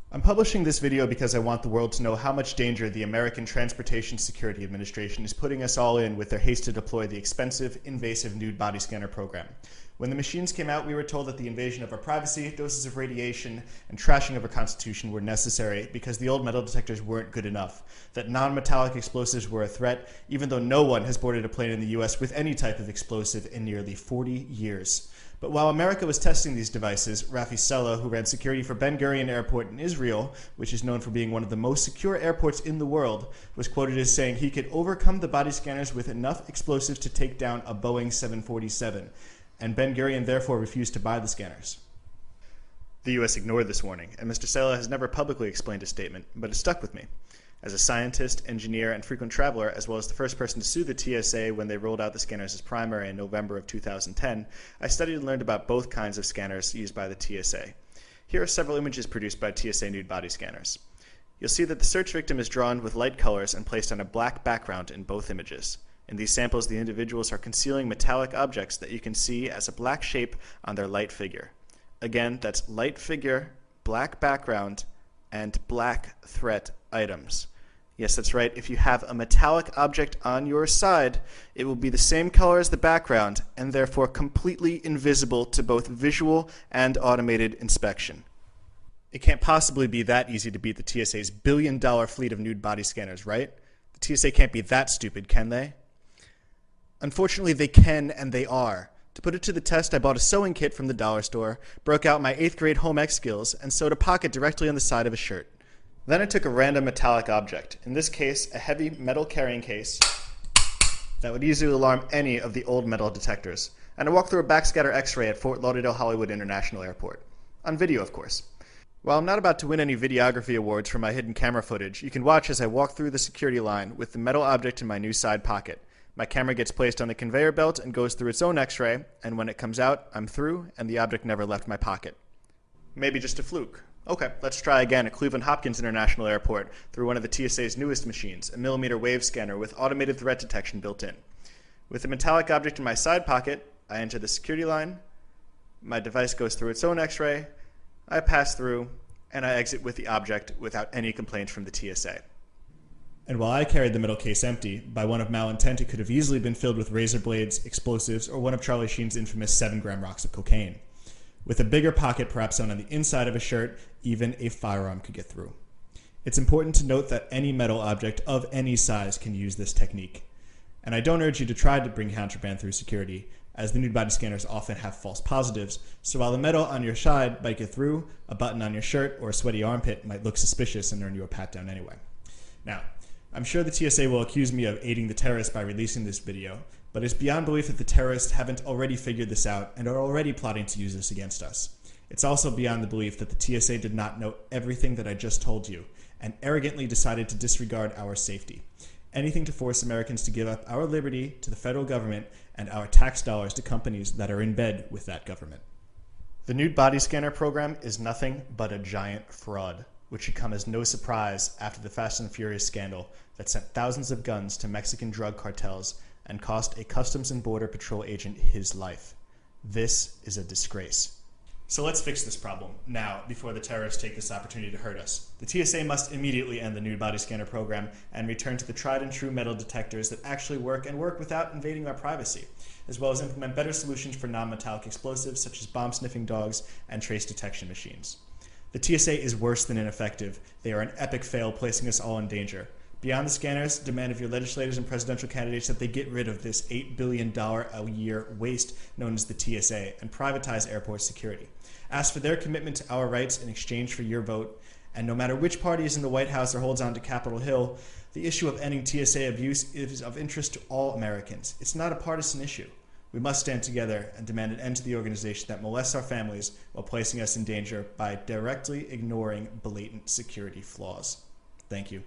I'm publishing this video because I want the world to know how much danger the American Transportation Security Administration is putting us all in with their haste to deploy the expensive, invasive nude body scanner program. When the machines came out, we were told that the invasion of our privacy, doses of radiation, and trashing of our Constitution were necessary because the old metal detectors weren't good enough, that non-metallic explosives were a threat, even though no one has boarded a plane in the US with any type of explosive in nearly 40 years. But while America was testing these devices, Rafi Sella, who ran security for Ben Gurion Airport in Israel, which is known for being one of the most secure airports in the world, was quoted as saying he could overcome the body scanners with enough explosives to take down a Boeing 747, and Ben Gurion therefore refused to buy the scanners. The US ignored this warning, and Mr. Sella has never publicly explained his statement, but it stuck with me. As a scientist, engineer, and frequent traveler, as well as the first person to sue the TSA when they rolled out the scanners as primary in November of 2010, I studied and learned about both kinds of scanners used by the TSA. Here are several images produced by TSA nude body scanners. You'll see that the search victim is drawn with light colors and placed on a black background in both images. In these samples, the individuals are concealing metallic objects that you can see as a black shape on their light figure. Again, that's light figure, black background, and black threat items. Yes, that's right. If you have a metallic object on your side, it will be the same color as the background and therefore completely invisible to both visual and automated inspection. It can't possibly be that easy to beat the TSA's billion-dollar fleet of nude body scanners, right? The TSA can't be that stupid, can they? Unfortunately, they can, and they are. To put it to the test, I bought a sewing kit from the dollar store, broke out my 8th grade home ec skills, and sewed a pocket directly on the side of a shirt. Then I took a random metallic object, in this case a heavy metal carrying case that would easily alarm any of the old metal detectors, and I walked through a backscatter x-ray at Fort Lauderdale Hollywood International Airport. On video, of course. While I'm not about to win any videography awards for my hidden camera footage, you can watch as I walk through the security line with the metal object in my new side pocket. My camera gets placed on the conveyor belt and goes through its own x-ray, and when it comes out, I'm through, and the object never left my pocket. Maybe just a fluke. Okay, let's try again at Cleveland Hopkins International Airport through one of the TSA's newest machines, a millimeter wave scanner with automated threat detection built in. With the metallic object in my side pocket, I enter the security line, my device goes through its own x-ray, I pass through, and I exit with the object without any complaints from the TSA. And while I carried the metal case empty, by one of malintent it could have easily been filled with razor blades, explosives, or one of Charlie Sheen's infamous 7-gram rocks of cocaine. With a bigger pocket perhaps sewn on the inside of a shirt, even a firearm could get through. It's important to note that any metal object of any size can use this technique. And I don't urge you to try to bring contraband through security, as the nude body scanners often have false positives, so while the metal on your side might get through, a button on your shirt or a sweaty armpit might look suspicious and earn you a pat down anyway. Now, I'm sure the TSA will accuse me of aiding the terrorists by releasing this video, but it's beyond belief that the terrorists haven't already figured this out and are already plotting to use this against us. It's also beyond the belief that the TSA did not know everything that I just told you and arrogantly decided to disregard our safety. Anything to force Americans to give up our liberty to the federal government and our tax dollars to companies that are in bed with that government. The nude body scanner program is nothing but a giant fraud, which should come as no surprise after the Fast and Furious scandal that sent thousands of guns to Mexican drug cartels and cost a Customs and Border Patrol agent his life. This is a disgrace. So let's fix this problem now before the terrorists take this opportunity to hurt us. The TSA must immediately end the nude body scanner program and return to the tried and true metal detectors that actually work and work without invading our privacy, as well as implement better solutions for non-metallic explosives such as bomb-sniffing dogs and trace detection machines. The TSA is worse than ineffective. They are an epic fail, placing us all in danger. Beyond the scanners, demand of your legislators and presidential candidates that they get rid of this $8 billion a year waste known as the TSA and privatize airport security. Ask for their commitment to our rights in exchange for your vote, and no matter which party is in the White House or holds on to Capitol Hill, the issue of ending TSA abuse is of interest to all Americans. It's not a partisan issue. We must stand together and demand an end to the organization that molests our families while placing us in danger by directly ignoring blatant security flaws. Thank you.